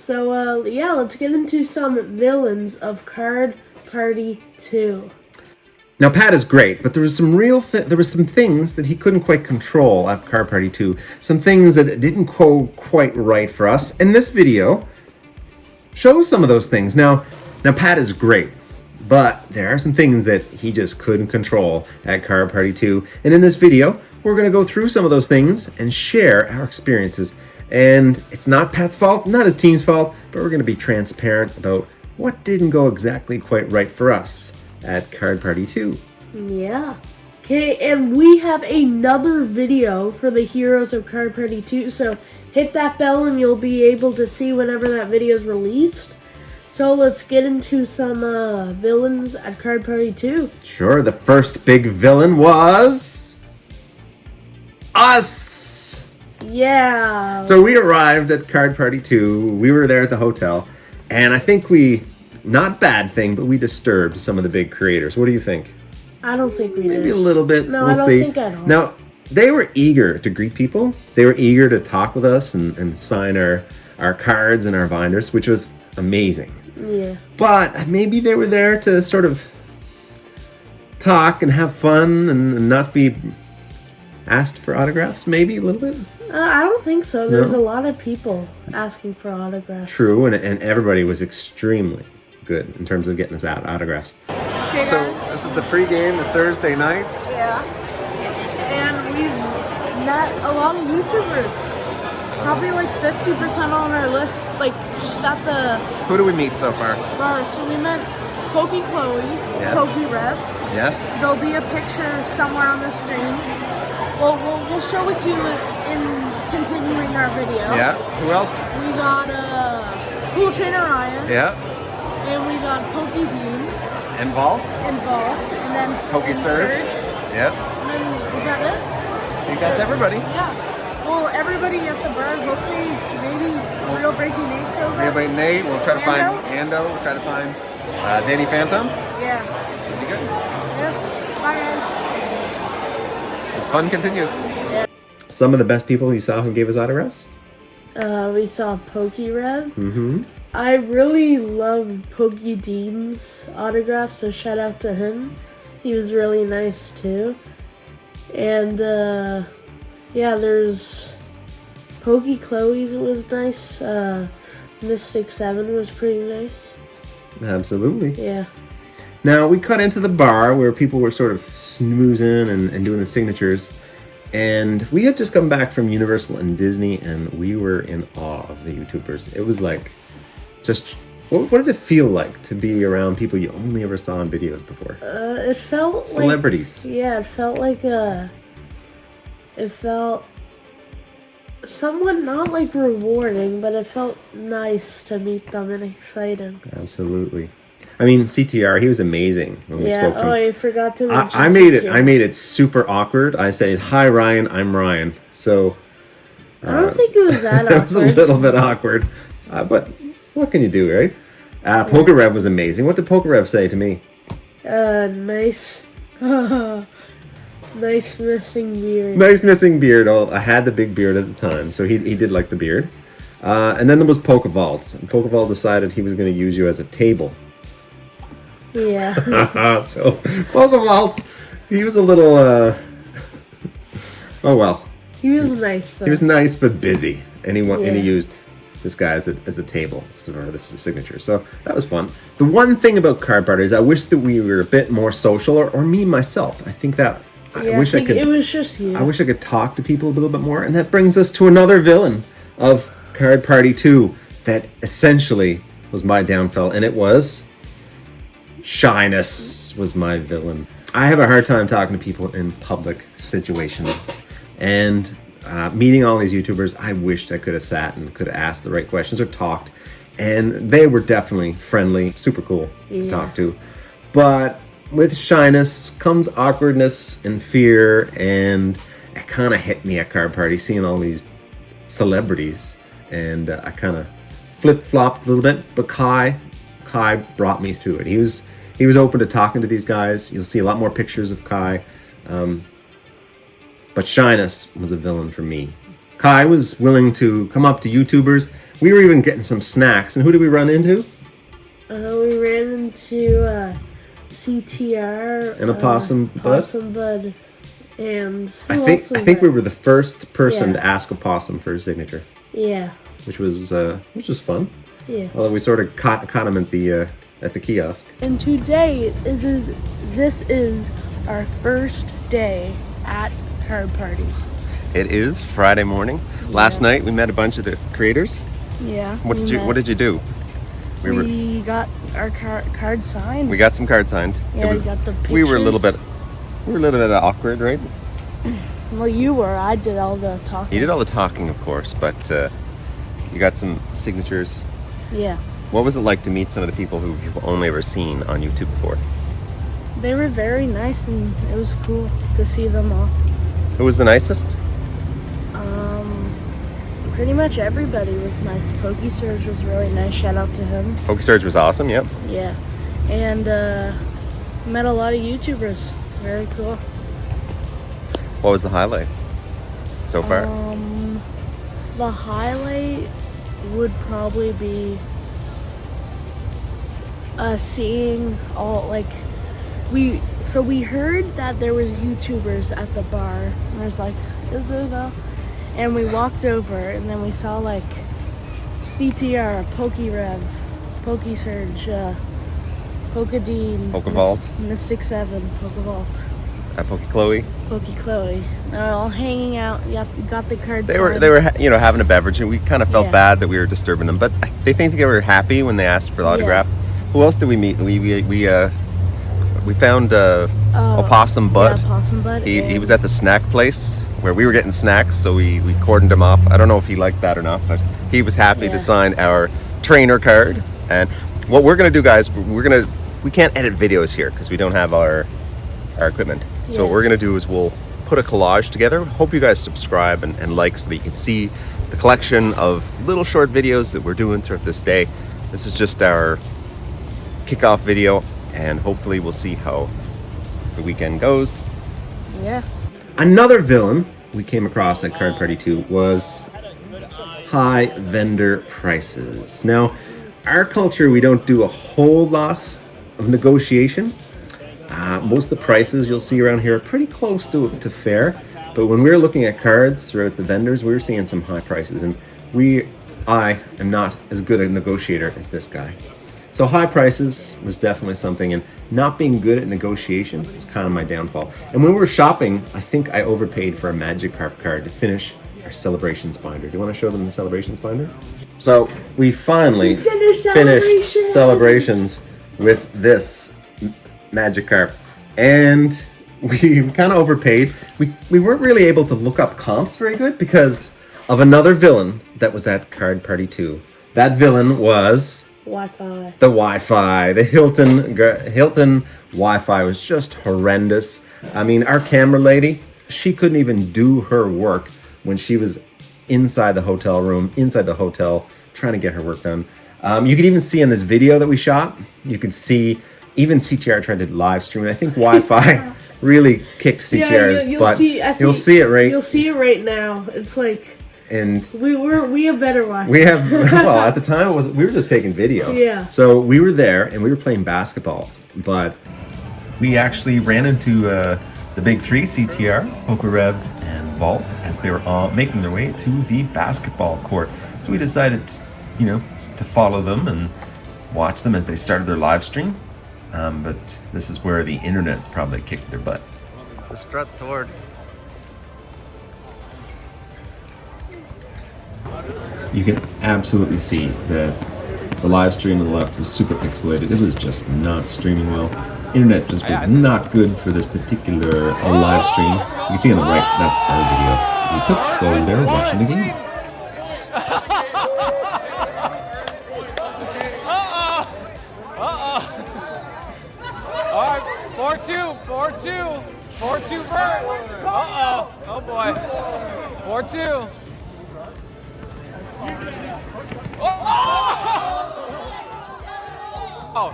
So, yeah, let's get into some villains of Card Party 2. Now, Pat is great, but there was some things that he couldn't quite control at Card Party 2. Some things that didn't go quite right for us. And this video shows some of those things. Now, Pat is great, but there are some things that he just couldn't control at Card Party 2. And in this video, we're going to go through some of those things and share our experiences. And it's not Pat's fault, not his team's fault, but we're going to be transparent about what didn't go exactly quite right for us at Card Party 2. Yeah. Okay, and we have another video for the heroes of Card Party 2, so hit that bell and you'll be able to see whenever that video is released. So let's get into some villains at Card Party 2. Sure, the first big villain was us! Yeah. So we arrived at Card Party 2, we were there at the hotel, and I think not bad thing, but we disturbed some of the big creators. What do you think? I don't think we did. Maybe a little bit. No, we'll I don't see. think at all. Now, they were eager to greet people. They were eager to talk with us and sign our cards and our binders, which was amazing. Yeah. But maybe they were there to sort of talk and have fun and not be asked for autographs, maybe a little bit. I don't think so. There's No? a lot of people asking for autographs. True, and everybody was extremely good in terms of getting us out autographs. Okay, So guys. this is the pregame, the Thursday night. Yeah. And we've met a lot of YouTubers. Probably like 50% on our list, like just at the Who do we meet so far? bar. So we met Pokey Chloe, Yes. Pokey Rev. Yes. There'll be a picture somewhere on the screen. We'll show it to you in continuing our video. Yeah. Who else? We got Cool Trainer Ryan. Yeah. And we got Pokey Dean Involved. and Vault. And then Pokey Surge. Yep. And then, is that it? I think that's everybody. Yeah. Well, everybody at the bar, hopefully, maybe Real Breaking Nate shows up. Everybody, Nate. We'll try to find Ando? Ando. We'll try to find Danny Phantom. Yeah. Should be good. Yeah. Bye, guys. Fun continues. Yeah. Some of the best people you saw who gave us autographs? We saw Pokey Rev. Mm-hmm. I really love Pokey Dean's autograph, so shout out to him. He was really nice too. And yeah, there's Pokey Chloe's was nice. Mystic 7 was pretty nice. Absolutely. Yeah. Now, we cut into the bar where people were sort of snoozing and doing the signatures. And we had just come back from Universal and Disney, and we were in awe of the YouTubers. It was like, what did it feel like to be around people you only ever saw in videos before? It felt Celebrities. like... Yeah, it felt like it felt somewhat not like rewarding, but it felt nice to meet them and exciting. Absolutely. I mean, CTR, he was amazing when we spoke to him. I forgot to mention I made it super awkward. I said, "Hi Ryan, I'm Ryan." So I don't think it was that it was a awkward. little bit awkward, but what can you do, right? Poker Rev was amazing. What did Poker Rev say to me? Nice. Nice missing beard. Nice missing beard. Oh, I had the big beard at the time, so he did like the beard. And then there was Pokevault. And Pokevault decided he was going to use you as a table. Yeah. So Pokevault, he was a little. Oh well. He was nice though. He was nice but busy, and he Yeah. used this guy as a table, sort of this signature. So that was fun. The one thing about Card Party is I wish that we were a bit more social, or me myself. I think that Yeah, I think it was just you. I wish I could talk to people a little bit more, and that brings us to another villain of Card Party 2 that essentially was my downfall, and it was shyness was my villain. I have a hard time talking to people in public situations, and meeting all these YouTubers, I wished I could have sat and could have asked the right questions or talked, and they were definitely friendly, super cool to talk to. But with shyness comes awkwardness and fear, and it kind of hit me at Card Party, seeing all these celebrities, and I kind of flip-flopped a little bit, but Kai brought me through it. He was open to talking to these guys. You'll see a lot more pictures of Kai. But shyness was a villain for me. Kai was willing to come up to YouTubers. We were even getting some snacks. And who did we run into? We ran into CTR And a Possum Bud? Possum Bud, and I who think else was we there? were the first person Yeah. to ask a possum for his signature, Yeah, which was fun. yeah. Although we sort of caught him at the kiosk. And today this is our first day at Card Party. It is Friday morning. Last Yeah. night we met a bunch of the creators. Yeah. What did you do? We got our card signed. We got some cards signed. Yeah, we got the pictures. We were a little bit awkward, right? Well, you were. I did all the talking. You did all the talking, of course, but you got some signatures. Yeah. What was it like to meet some of the people who you've only ever seen on YouTube before? They were very nice, and it was cool to see them all. Who was the nicest? Pretty much everybody was nice. Pokey Surge was really nice. Shout out to him. Pokey Surge was awesome, yep. Yeah. And met a lot of YouTubers. Very cool. What was the highlight so far? The highlight would probably be seeing all we heard that there was YouTubers at the bar. And there's like, is there though? And we walked over and then we saw like CTR, PokeRev, Pokey Surge, Pokedean, Pokevault. Mystic 7, Pokevault, Pokey Chloe. Pokey Chloe. They're all hanging out. Yep, got the cards. They were having a beverage, and we kind of felt Yeah. bad that we were disturbing them. But they think they were happy when they asked for the autograph. Who else did we meet? We found Opossum Bud. Yeah, Possum Bud. He was at the snack place where we were getting snacks, so we cordoned him off. I don't know if he liked that or not, but he was happy Yeah. to sign our trainer card. And what we're gonna do, guys, we can't edit videos here because we don't have our equipment. So what Yeah. we're gonna do is we'll put a collage together. Hope you guys subscribe and like so that you can see the collection of little short videos that we're doing throughout this day. This is just our kickoff video, and hopefully we'll see how the weekend goes. Yeah. Another villain we came across at Card Party 2 was high vendor prices. Now, our culture, we don't do a whole lot of negotiation. Most of the prices you'll see around here are pretty close to fair, but when we were looking at cards throughout the vendors, we were seeing some high prices, and I am not as good a negotiator as this guy. So high prices was definitely something, and not being good at negotiation is kind of my downfall. And when we were shopping, I think I overpaid for a Magikarp card to finish our Celebrations binder. Do you want to show them the Celebrations binder? So we finally finished Celebrations with this Magikarp, and we kind of overpaid. We weren't really able to look up comps very good because of another villain that was at Card Party 2. That villain was Wi-Fi. the Wi-Fi. The Hilton Wi-Fi was just horrendous. I mean, our camera lady, she couldn't even do her work when she was inside the hotel room, inside the hotel, trying to get her work done. You can even see in this video that we shot, you can see even CTR tried to live stream it. I think Wi-Fi really kicked CTR's butt. You'll see it right. You'll see it right now. It's like, and we have better Wi-Fi. we have, well, at the time we were just taking video. Yeah. So we were there and we were playing basketball, but we actually ran into the big three, CTR, PokeRev, and Vault, as they were all making their way to the basketball court. So we decided, to follow them and watch them as they started their live stream. But this is where the internet probably kicked their butt. The strut toward. You can absolutely see that the live stream on the left was super pixelated. It was just not streaming well. Internet just was not good for this particular live stream. You can see on the right, that's our video. We took while they were watching the game. All right, 4-2, 4-2, 4-2 Bert. Uh-oh, oh boy. 4-2. Oh!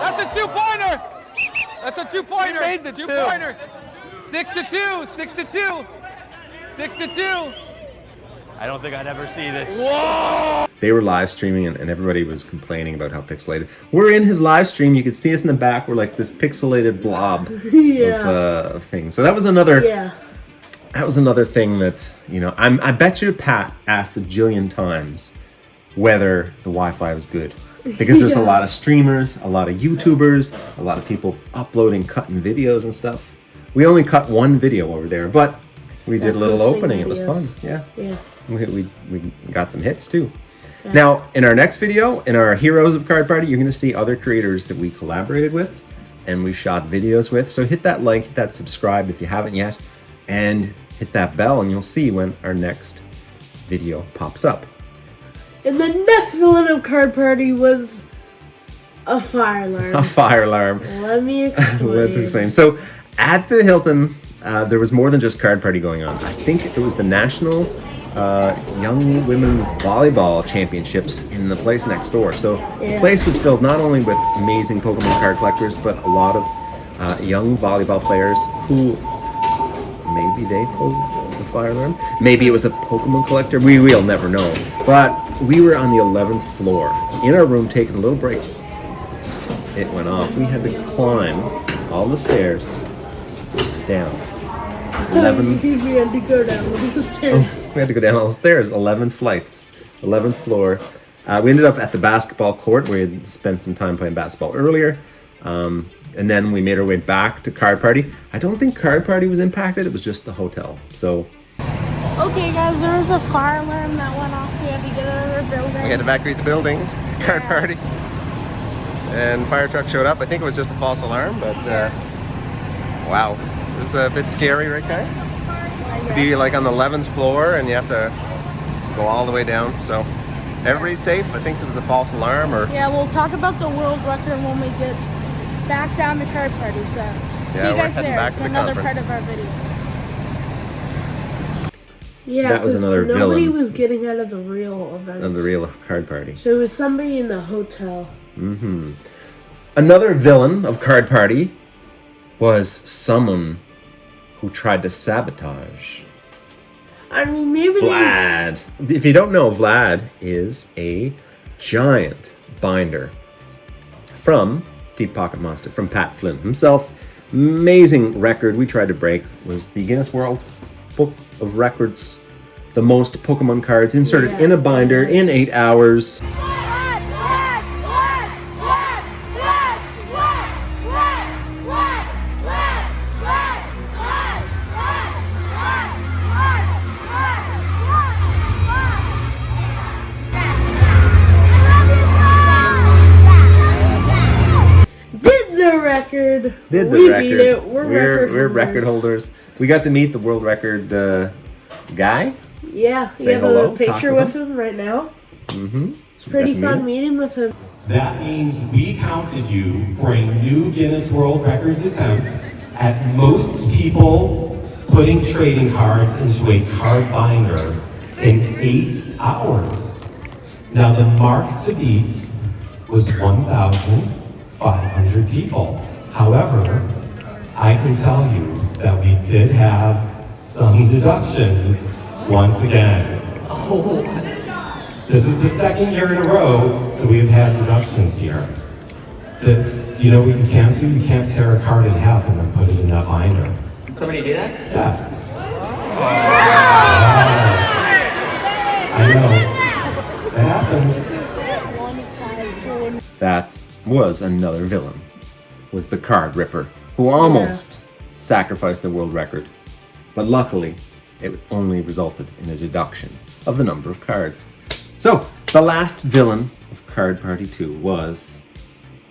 That's a two-pointer! That's a two-pointer! pointer. made the 2-pointer. 6-2. 6-2. 6-2. I don't think I'd ever see this. Whoa! They were live streaming and everybody was complaining about how pixelated. We're in his live stream. You could see us in the back. We're like this pixelated blob Yeah. of things. So that was another. Yeah. That was another thing that, you know, I bet you Pat asked a jillion times whether the Wi-Fi was good. Because there's a Yeah. lot of streamers, a lot of YouTubers, a lot of people uploading, cutting videos and stuff. We only cut one video over there, but we did a little posting opening. It was fun. videos. Yeah. Yeah. We got some hits too. Now, in our next video, in our Heroes of Card Party, you're going to see other creators that we collaborated with and we shot videos with. So hit that like, hit that subscribe if you haven't yet, and hit that bell and you'll see when our next video pops up. And the next villain of Card Party was a fire alarm. A fire alarm. Let me explain. Let's explain. So at the Hilton, there was more than just Card Party going on. I think it was the National Young Women's Volleyball Championships in the place next door. So the Yeah. place was filled not only with amazing Pokemon card collectors, but a lot of young volleyball players who maybe they pulled the fire alarm. Maybe it was a Pokemon collector. We'll never know. But we were on the 11th floor in our room taking a little break. It went off. We had to climb all the stairs down. 11. We had to go down one of the stairs. We had to go down all the stairs. 11 flights. 11th floor. We ended up at the basketball court where we had spent some time playing basketball earlier. And then we made our way back to Card Party. I don't think Card Party was impacted. It was just the hotel. So Okay, guys, there was a fire alarm that went off. We had to get out of the building. we had to evacuate the building. Card Party. And fire truck showed up. I think it was just a false alarm, but wow. It was a bit scary, right, Kai? To be like on the 11th floor and you have to go all the way down. So everybody's safe. I think it was a false alarm or Yeah, we'll talk about the world record when we get back down to Card Party. So, see Yeah, you we're guys heading there. back It's to the another conference. part of our video. Yeah, That was 'cause another nobody villain. was getting out of the real event. of the real Card Party. So it was somebody in the hotel. Another villain of Card Party was someone who tried to sabotage I mean, maybe Vlad. If you don't know, Vlad is a giant binder from Deep Pocket Monster, from Pat Flynn himself. Amazing record we tried to break was the Guinness World Book of Records. The most Pokemon cards inserted Yeah. in a binder in 8 hours. did the record. Did the we record. beat it. We're record holders. We got to meet the world record guy. Yeah, we Say have hello, a talk picture with with him right now. Mm-hmm. It's pretty fun meeting with him. That means we counted you for a new Guinness World Records attempt at most people putting trading cards into a card binder in 8 hours. Now the mark to beat was 1,500 people. However, I can tell you that we did have some deductions once again. This is the second year in a row that we've had deductions here. You know what you can't do? You can't tear a card in half and then put it in that binder. Somebody do that? Yes. I know. It happens. That was another villain. Was the Card Ripper, who almost sacrificed the world record. But luckily, it only resulted in a deduction of the number of cards. So, the last villain of Card Party 2 was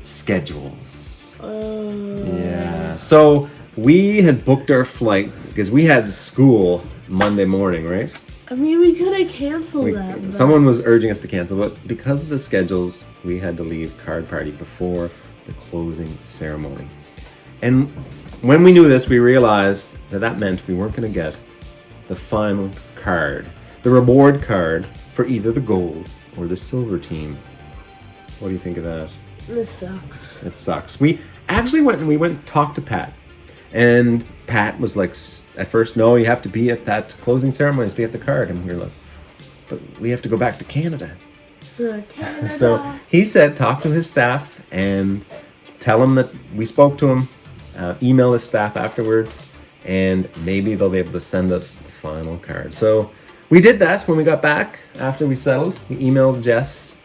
schedules. Yeah. So, we had booked our flight because we had school Monday morning, right? I mean, we could have canceled that. but- Someone was urging us to cancel, but because of the schedules, we had to leave Card Party before the closing ceremony. And when we knew this, we realized that that meant we weren't going to get the final card, the reward card for either the gold or the silver team. What do you think of that? This sucks. It sucks. We actually went and talked to Pat And Pat was like, at first, no, you have to be at that closing ceremony to get the card. And we were like, but we have to go back to Canada. Canada. So he said, talk to his staff and tell him that we spoke to him, email his staff afterwards, and maybe they'll be able to send us the final card. So we did that when we got back after we settled. We emailed Jess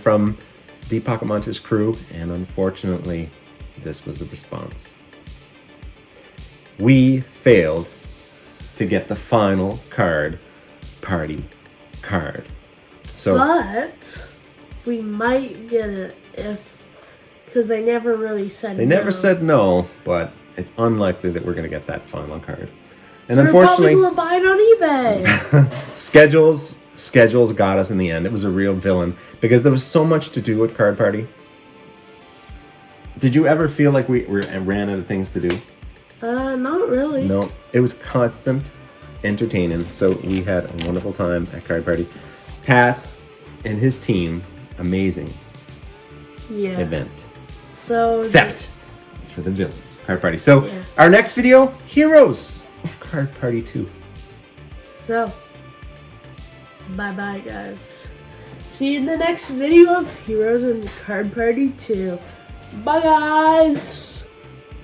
from Deep Pocket Monsters crew, and unfortunately, this was the response. We failed to get the final party card. So But we might get it because they never really said they never said no, but it's unlikely that we're going to get that final card. And So unfortunately, we're probably going to buy it on eBay. schedules got us in the end. It was a real villain because there was so much to do at Card Party. Did you ever feel like we ran out of things to do? Not really. No, it was constant entertaining. So we had a wonderful time at Card Party. Pat and his team, amazing Yeah. event. So Except for the villains of Card Party. So Yeah. our next video, Heroes of Card Party 2. So, bye-bye, guys. See you in the next video of Heroes in Card Party 2. Bye, guys!